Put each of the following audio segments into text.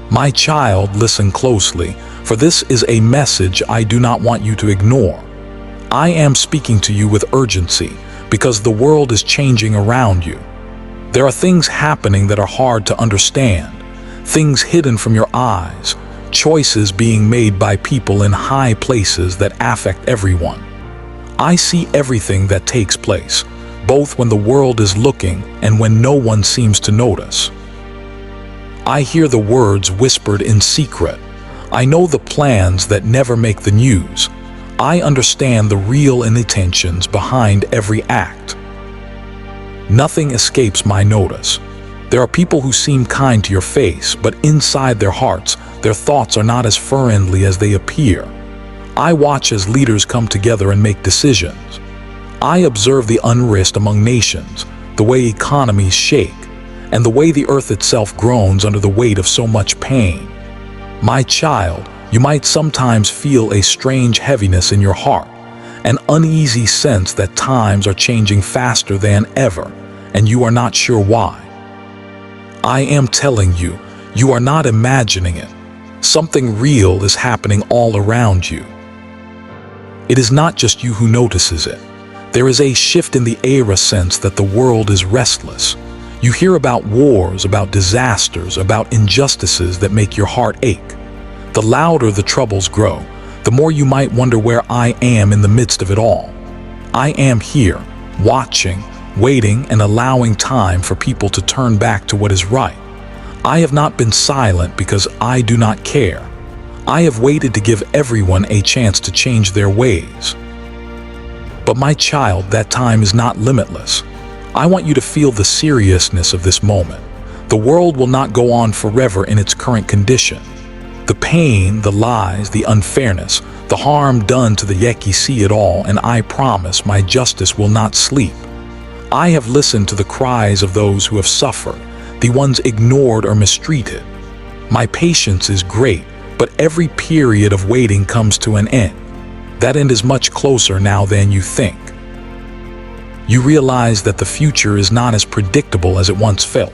My child, listen closely, for this is a message I do not want you to ignore. I am speaking to you with urgency because the world is changing around you. There are things happening that are hard to understand, things hidden from your eyes, choices being made by people in high places that affect everyone. I see everything that takes place, both when the world is looking and when no one seems to notice. I hear the words whispered in secret. I know the plans that never make the news. I understand the real intentions behind every act. Nothing escapes my notice. There are people who seem kind to your face, but inside their hearts, their thoughts are not as friendly as they appear. I watch as leaders come together and make decisions. I observe the unrest among nations, the way economies shake, and the way the earth itself groans under the weight of so much pain. My child, you might sometimes feel a strange heaviness in your heart, an uneasy sense that times are changing faster than ever, and you are not sure why. I am telling you, you are not imagining it. Something real is happening all around you. It is not just you who notices it. There is a shift in the era sense that the world is restless. You hear about wars, about disasters, about injustices that make your heart ache. The louder the troubles grow, the more you might wonder where I am in the midst of it all. I am here, watching, waiting, and allowing time for people to turn back to what is right. I have not been silent because I do not care. I have waited to give everyone a chance to change their ways. But my child, that time is not limitless. I want you to feel the seriousness of this moment. The world will not go on forever in its current condition. The pain, the lies, the unfairness, the harm done to the 𝐆𝐃 𝐒𝐀𝐿, and I promise my justice will not sleep. I have listened to the cries of those who have suffered, the ones ignored or mistreated. My patience is great, but every period of waiting comes to an end. That end is much closer now than you think. You realize that the future is not as predictable as it once felt.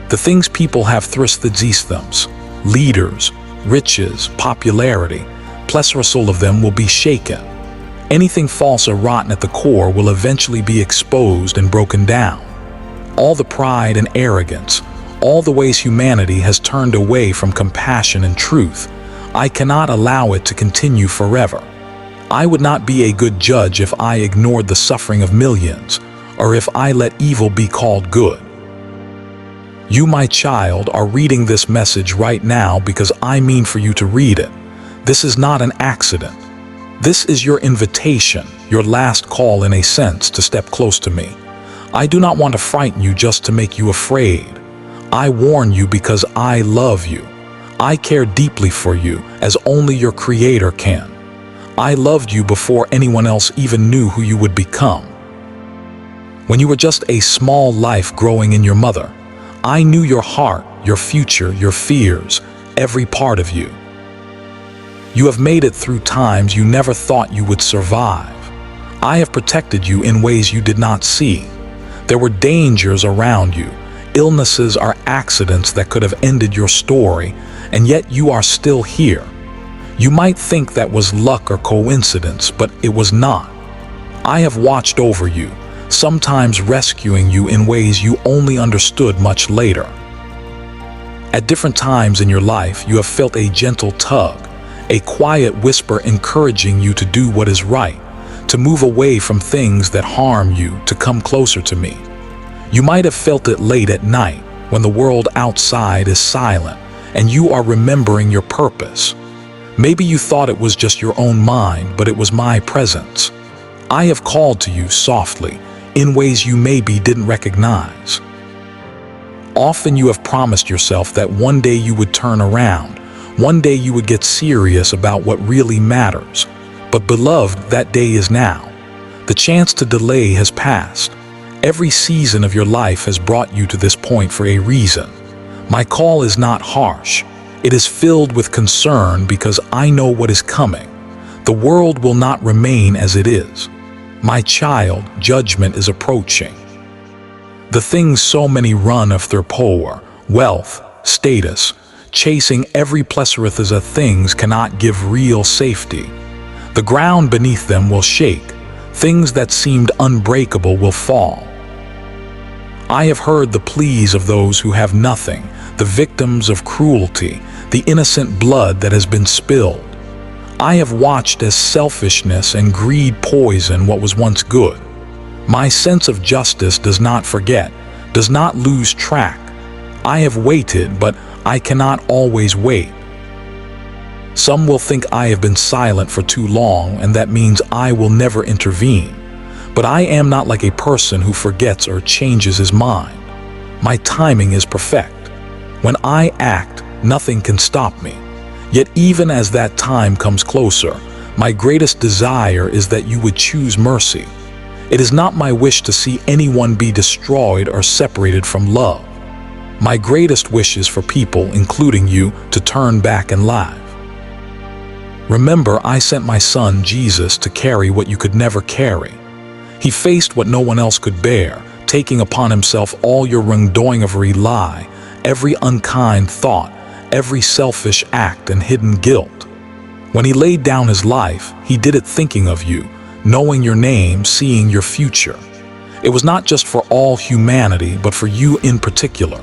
The things people have thrusted systems, leaders, riches, popularity, plethora of them will be shaken. Anything false or rotten at the core will eventually be exposed and broken down. All the pride and arrogance, all the ways humanity has turned away from compassion and truth, I cannot allow it to continue forever. I would not be a good judge if I ignored the suffering of millions, or if I let evil be called good. You, my child, are reading this message right now because I mean for you to read it. This is not an accident. This is your invitation, your last call in a sense, to step close to me. I do not want to frighten you just to make you afraid. I warn you because I love you. I care deeply for you, as only your Creator can. I loved you before anyone else even knew who you would become. When you were just a small life growing in your mother, I knew your heart, your future, your fears, every part of you. You have made it through times you never thought you would survive. I have protected you in ways you did not see. There were dangers around you, illnesses or accidents that could have ended your story, and yet you are still here. You might think that was luck or coincidence, but it was not. I have watched over you, sometimes rescuing you in ways you only understood much later. At different times in your life, you have felt a gentle tug, a quiet whisper encouraging you to do what is right, to move away from things that harm you, to come closer to me. You might have felt it late at night, when the world outside is silent, and you are remembering your purpose. Maybe you thought it was just your own mind, but it was my presence. I have called to you softly, in ways you maybe didn't recognize. Often you have promised yourself that one day you would turn around, one day you would get serious about what really matters. But beloved, that day is now. The chance to delay has passed. Every season of your life has brought you to this point for a reason. My call is not harsh. It is filled with concern because I know what is coming. The world will not remain as it is. My child, judgment is approaching. The things so many run after power, wealth, status, Chasing every plethora of things cannot give real safety. The ground beneath them will shake. Things that seemed unbreakable will fall. I have heard the pleas of those who have nothing, the victims of cruelty, the innocent blood that has been spilled. I have watched as selfishness and greed poison what was once good. My sense of justice does not forget, does not lose track. I have waited, but I cannot always wait. Some will think I have been silent for too long, and that means I will never intervene. But I am not like a person who forgets or changes his mind. My timing is perfect. When I act, nothing can stop me. Yet even as that time comes closer, my greatest desire is that you would choose mercy. It is not my wish to see anyone be destroyed or separated from love. My greatest wish is for people, including you, to turn back and laugh. Remember, I sent my son Jesus to carry what you could never carry. He faced what no one else could bear, taking upon himself all your wrongdoing of every lie, every unkind thought, every selfish act and hidden guilt. When he laid down his life, he did it thinking of you, knowing your name, seeing your future. It was not just for all humanity, but for you in particular.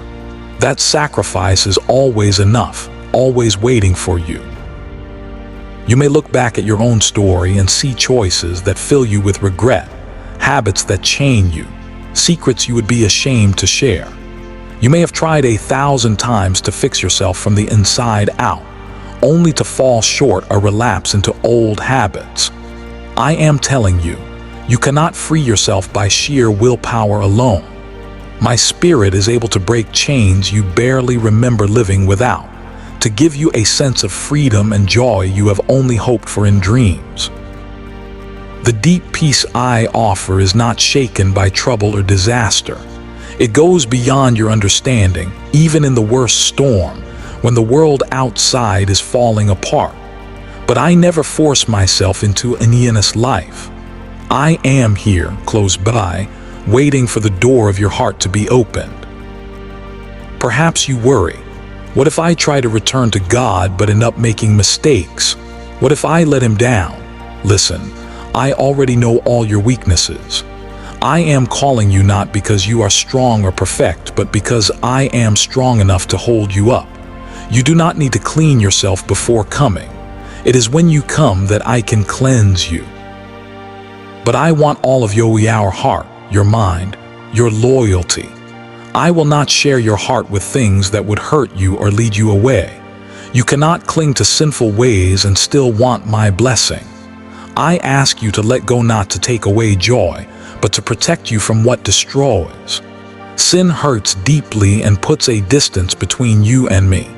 That sacrifice is always enough, always waiting for you. You may look back at your own story and see choices that fill you with regret, habits that chain you, secrets you would be ashamed to share. You may have tried 1,000 times to fix yourself from the inside out, only to fall short or relapse into old habits. I am telling you, you cannot free yourself by sheer willpower alone. My spirit is able to break chains you barely remember living without, to give you a sense of freedom and joy you have only hoped for in dreams. The deep peace I offer is not shaken by trouble or disaster. It goes beyond your understanding, even in the worst storm, when the world outside is falling apart. But I never force myself into an honest life. I am here, close by, waiting for the door of your heart to be opened. Perhaps you worry, what if I try to return to God but end up making mistakes? What if I let him down? Listen, I already know all your weaknesses. I am calling you not because you are strong or perfect, but because I am strong enough to hold you up. You do not need to clean yourself before coming. It is when you come that I can cleanse you. But I want all of your heart, your mind, your loyalty. I will not share your heart with things that would hurt you or lead you away. You cannot cling to sinful ways and still want my blessing. I ask you to let go, not to take away joy, but to protect you from what destroys. Sin hurts deeply and puts a distance between you and me.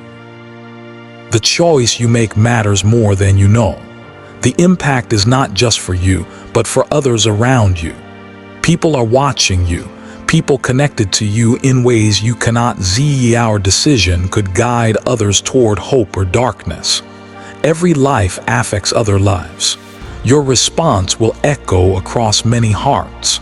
The choice you make matters more than you know. The impact is not just for you, but for others around you. People are watching you. People connected to you in ways you cannot see. Our decision could guide others toward hope or darkness. Every life affects other lives. Your response will echo across many hearts.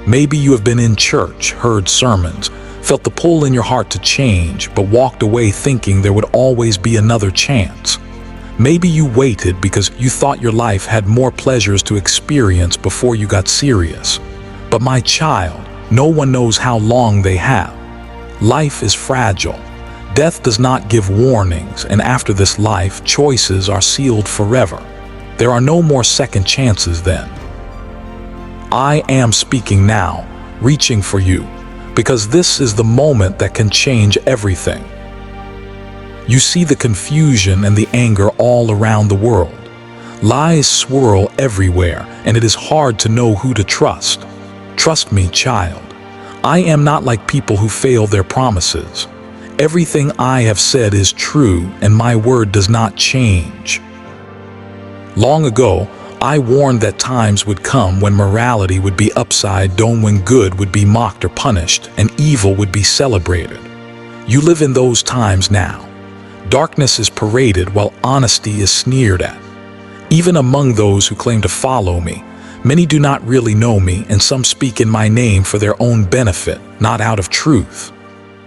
Maybe you have been in church, heard sermons, felt the pull in your heart to change, but walked away thinking there would always be another chance. Maybe you waited because you thought your life had more pleasures to experience before you got serious. But my child, no one knows how long they have. Life is fragile. Death does not give warnings, and after this life, choices are sealed forever. There are no more second chances then. I am speaking now, reaching for you, because this is the moment that can change everything. You see the confusion and the anger all around the world. Lies swirl everywhere, and it is hard to know who to trust. Trust me, child. I am not like people who fail their promises. Everything I have said is true, and my word does not change. Long ago, I warned that times would come when morality would be upside down, when good would be mocked or punished, and evil would be celebrated. You live in those times now. Darkness is paraded while honesty is sneered at. Even among those who claim to follow me, many do not really know me, and some speak in my name for their own benefit, not out of truth.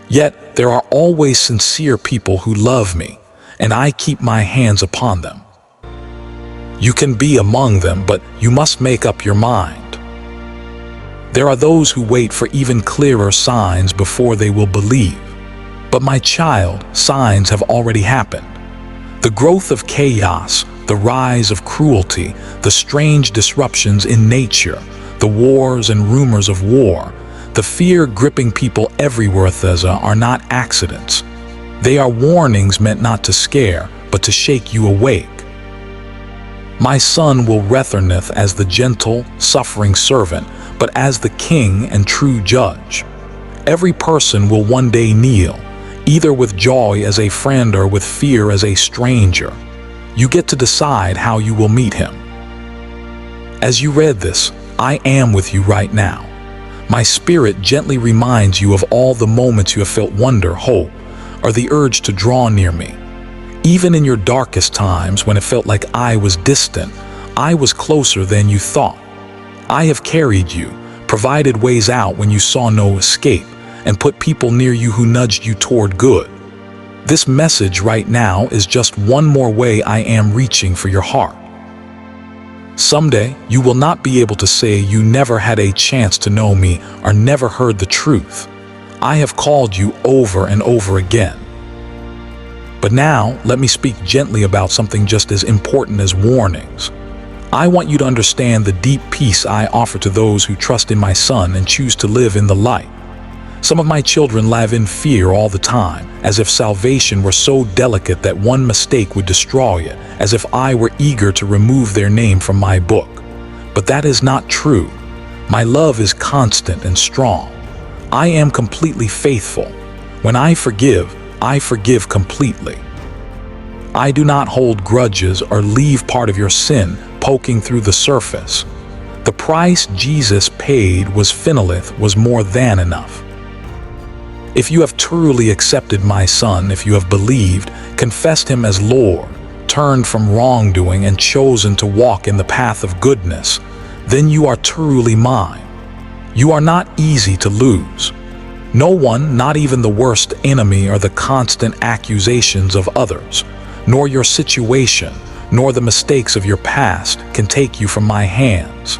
Yet, There are always sincere people who love me, and I keep my hands upon them. You can be among them, but you must make up your mind. There are those who wait for even clearer signs before they will believe. But my child, signs have already happened. The growth of chaos, the rise of cruelty, the strange disruptions in nature, the wars and rumors of war, the fear gripping people everywhere are not accidents. They are warnings meant not to scare, but to shake you awake. My son will return as the gentle, suffering servant, but as the king and true judge. Every person will one day kneel, either with joy as a friend or with fear as a stranger. You get to decide how you will meet him. As you read this, I am with you right now. My spirit gently reminds you of all the moments you have felt wonder, hope, or the urge to draw near me. Even in your darkest times, when it felt like I was distant, I was closer than you thought. I have carried you, provided ways out when you saw no escape, and put people near you who nudged you toward good. This message right now is just one more way I am reaching for your heart. Someday, you will not be able to say you never had a chance to know me or never heard the truth. I have called you over and over again. But now, let me speak gently about something just as important as warnings. I want you to understand the deep peace I offer to those who trust in my Son and choose to live in the light. Some of my children live in fear all the time, as if salvation were so delicate that one mistake would destroy it, as if I were eager to remove their name from my book. But that is not true. My love is constant and strong. I am completely faithful. When I forgive completely. I do not hold grudges or leave part of your sin poking through the surface. The price Jesus paid was more than enough. If you have truly accepted my Son, if you have believed, confessed him as Lord, turned from wrongdoing and chosen to walk in the path of goodness, then you are truly mine. You are not easy to lose. No one, not even the worst enemy or the constant accusations of others, nor your situation, nor the mistakes of your past can take you from my hands.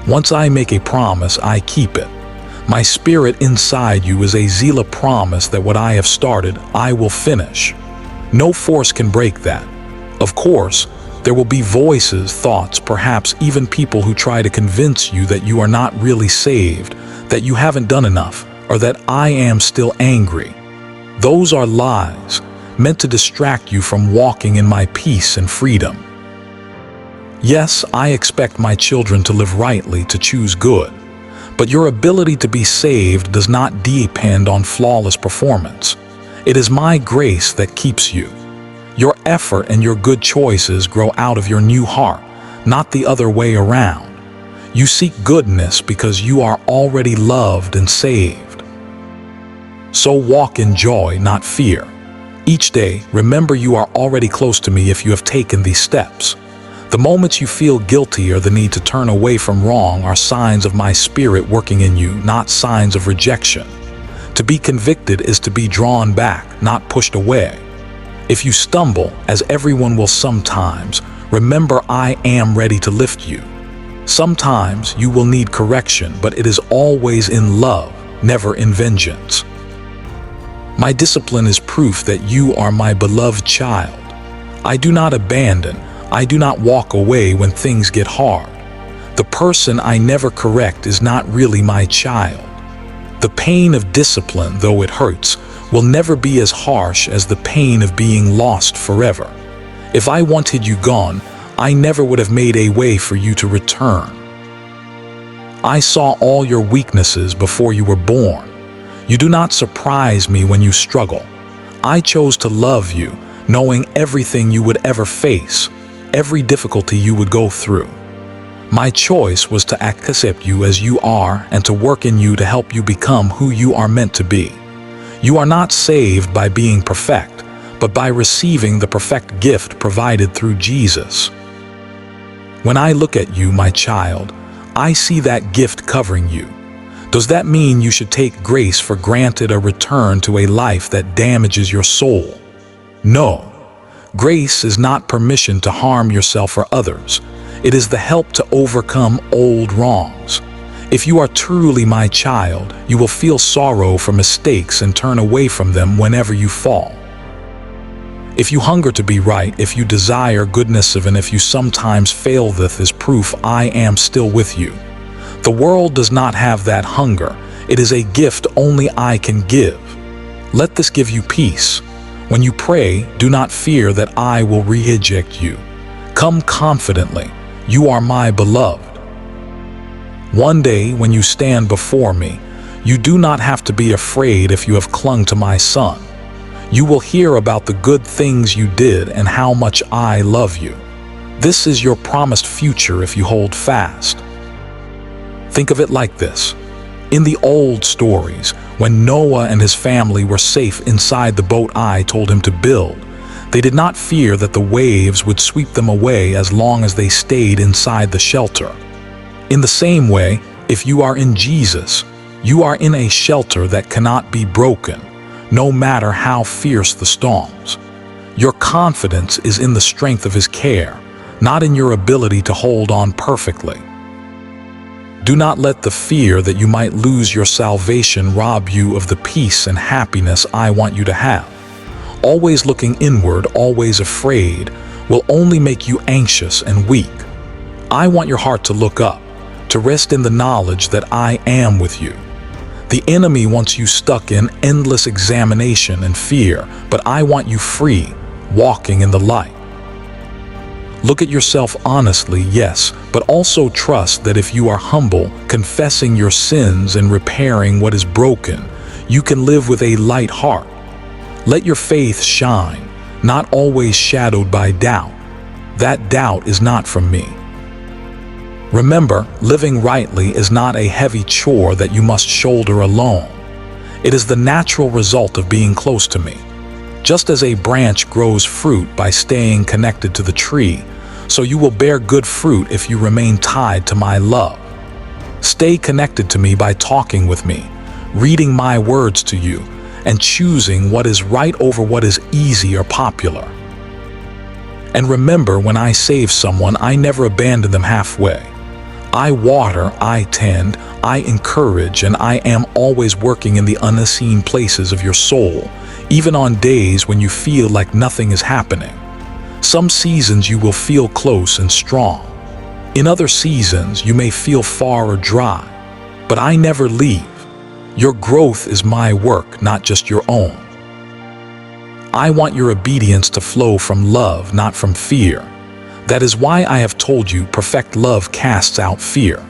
Once I make a promise, I keep it. My spirit inside you is a zealous promise that what I have started, I will finish. No force can break that. Of course, there will be voices, thoughts, perhaps even people who try to convince you that you are not really saved, that you haven't done enough, or that I am still angry. Those are lies, meant to distract you from walking in my peace and freedom. Yes, I expect my children to live rightly, to choose good. But your ability to be saved does not depend on flawless performance. It is my grace that keeps you. Your effort and your good choices grow out of your new heart, not the other way around. You seek goodness because you are already loved and saved. So walk in joy, not fear. Each day, remember you are already close to me if you have taken these steps. The moments you feel guilty or the need to turn away from wrong are signs of my spirit working in you, not signs of rejection. To be convicted is to be drawn back, not pushed away. If you stumble, as everyone will sometimes, remember I am ready to lift you. Sometimes you will need correction, but it is always in love, never in vengeance. My discipline is proof that you are my beloved child. I do not abandon. I do not walk away when things get hard. The person I never correct is not really my child. The pain of discipline, though it hurts, will never be as harsh as the pain of being lost forever. If I wanted you gone, I never would have made a way for you to return. I saw all your weaknesses before you were born. You do not surprise me when you struggle. I chose to love you, knowing everything you would ever face, every difficulty you would go through. My choice was to accept you as you are and to work in you to help you become who you are meant to be. You are not saved by being perfect, but by receiving the perfect gift provided through Jesus. When I look at you, my child, I see that gift covering you. Does that mean you should take grace for granted or return to a life that damages your soul? No. Grace is not permission to harm yourself or others. It is the help to overcome old wrongs. If you are truly my child, you will feel sorrow for mistakes and turn away from them whenever you fall. If you hunger to be right, if you desire goodness, even if you sometimes fail, this is proof I am still with you. The world does not have that hunger. It is a gift only I can give. Let this give you peace. When you pray, do not fear that I will reject you. Come confidently. You are my beloved. One day, when you stand before me, you do not have to be afraid if you have clung to my Son. You will hear about the good things you did and how much I love you. This is your promised future if you hold fast. Think of it like this. In the old stories, when Noah and his family were safe inside the boat I told him to build, they did not fear that the waves would sweep them away as long as they stayed inside the shelter. In the same way, if you are in Jesus, you are in a shelter that cannot be broken, no matter how fierce the storms. Your confidence is in the strength of His care, not in your ability to hold on perfectly. Do not let the fear that you might lose your salvation rob you of the peace and happiness I want you to have. Always looking inward, always afraid, will only make you anxious and weak. I want your heart to look up, to rest in the knowledge that I am with you. The enemy wants you stuck in endless examination and fear, but I want you free, walking in the light. Look at yourself honestly, yes, but also trust that if you are humble, confessing your sins and repairing what is broken, you can live with a light heart. Let your faith shine, not always shadowed by doubt. That doubt is not from me. Remember, living rightly is not a heavy chore that you must shoulder alone. It is the natural result of being close to me. Just as a branch grows fruit by staying connected to the tree, so you will bear good fruit if you remain tied to my love. Stay connected to me by talking with me, reading my words to you, and choosing what is right over what is easy or popular. And remember, when I save someone, I never abandon them halfway. I water, I tend, I encourage, and I am always working in the unseen places of your soul, even on days when you feel like nothing is happening. Some seasons you will feel close and strong. In other seasons you may feel far or dry, but I never leave. Your growth is my work, not just your own. I want your obedience to flow from love, not from fear. That is why I have told you, perfect love casts out fear.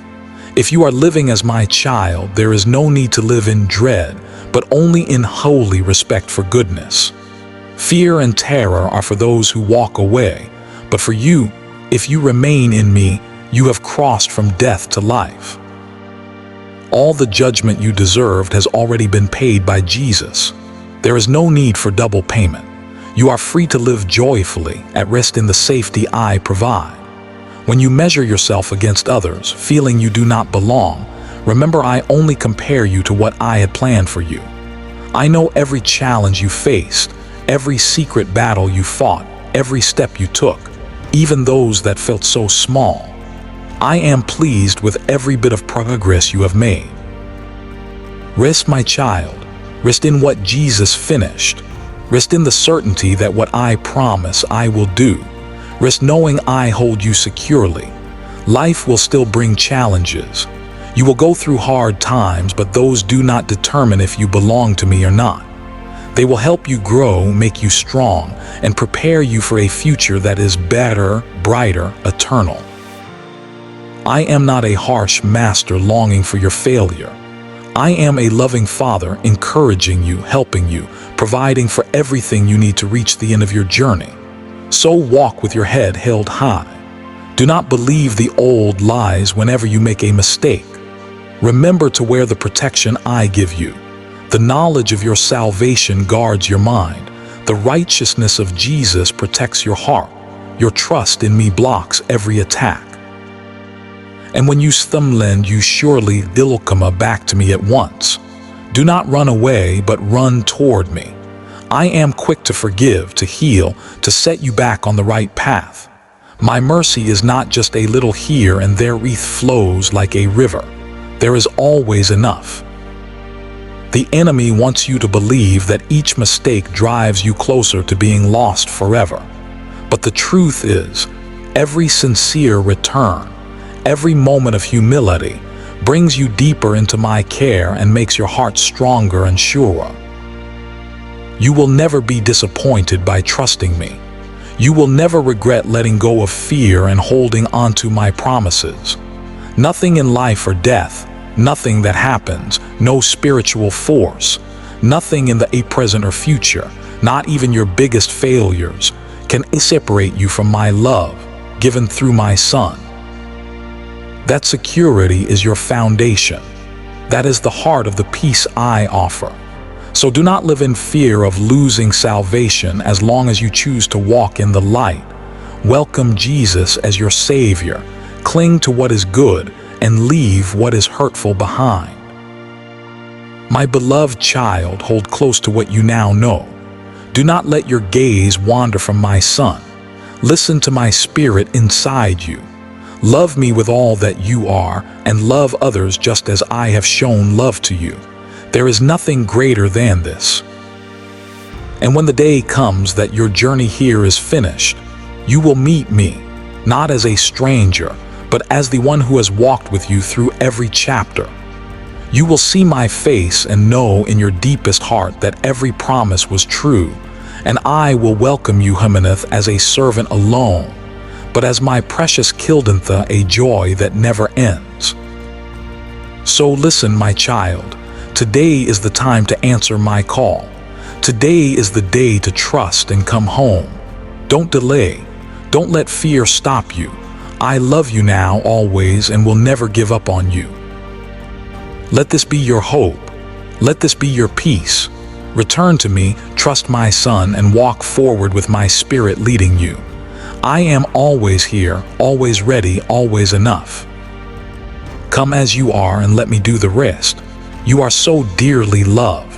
If you are living as my child, there is no need to live in dread, but only in holy respect for goodness. Fear and terror are for those who walk away, but for you, if you remain in me, you have crossed from death to life. All the judgment you deserved has already been paid by Jesus. There is no need for double payment. You are free to live joyfully, at rest in the safety I provide. When you measure yourself against others, feeling you do not belong, remember I only compare you to what I had planned for you. I know every challenge you faced, every secret battle you fought, every step you took, even those that felt so small. I am pleased with every bit of progress you have made. Rest, my child. Rest in what Jesus finished. Rest in the certainty that what I promise I will do. Rest knowing I hold you securely. Life will still bring challenges. You will go through hard times, but those do not determine if you belong to me or not. They will help you grow, make you strong, and prepare you for a future that is better, brighter, eternal. I am not a harsh master longing for your failure. I am a loving father encouraging you, helping you, providing for everything you need to reach the end of your journey. So walk with your head held high. Do not believe the old lies whenever you make a mistake. Remember to wear the protection I give you. The knowledge of your salvation guards your mind. The righteousness of Jesus protects your heart. Your trust in me blocks every attack. And when you stumlend, you surely dilkama back to me at once. Do not run away, but run toward me. I am quick to forgive, to heal, to set you back on the right path. My mercy is not just a little here and there, it flows like a river. There is always enough. The enemy wants you to believe that each mistake drives you closer to being lost forever. But the truth is, every sincere return, every moment of humility, brings you deeper into my care and makes your heart stronger and surer. You will never be disappointed by trusting me. You will never regret letting go of fear and holding on to my promises. Nothing in life or death, nothing that happens, no spiritual force, nothing in the present or future, not even your biggest failures, can separate you from my love, given through my Son. That security is your foundation. That is the heart of the peace I offer. So do not live in fear of losing salvation as long as you choose to walk in the light. Welcome Jesus as your Savior. Cling to what is good and leave what is hurtful behind. My beloved child, hold close to what you now know. Do not let your gaze wander from my Son. Listen to my Spirit inside you. Love me with all that you are, and love others just as I have shown love to you. There is nothing greater than this. And when the day comes that your journey here is finished, you will meet me, not as a stranger, but as the one who has walked with you through every chapter. You will see my face and know in your deepest heart that every promise was true, and I will welcome you, Jimenez, as a servant alone, but as my precious 𝐒𝐾𝐒, a joy that never ends. So listen, my child, today is the time to answer my call. Today is the day to trust and come home. Don't delay. Don't let fear stop you. I love you now, always, and will never give up on you. Let this be your hope. Let this be your peace. Return to me, trust my Son, and walk forward with my Spirit leading you. I am always here, always ready, always enough. Come as you are and let me do the rest. You are so dearly loved.